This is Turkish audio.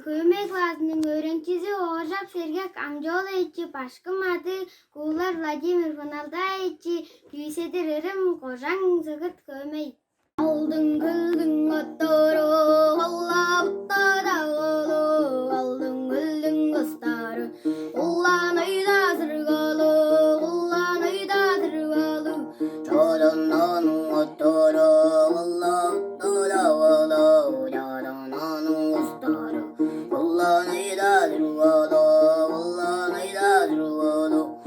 Köyme klasının öğrencisi Oğuzak Sergek Amcaoğlu başkım adı Kuğular Vladimir Ronaldo Güysedirim Kocan Zıgıt Köyme. Aldın kıldın ottoru Allah uttada oğlu Aldın kıldın kıstarı Kullanayı da zırgalı Kullanayı da zırgalı Çoğdun onun ottoru Allah uttada oğlu Çoğdun onun kıstarı Kullanayı da zırgalı Kullanayı da zırgalı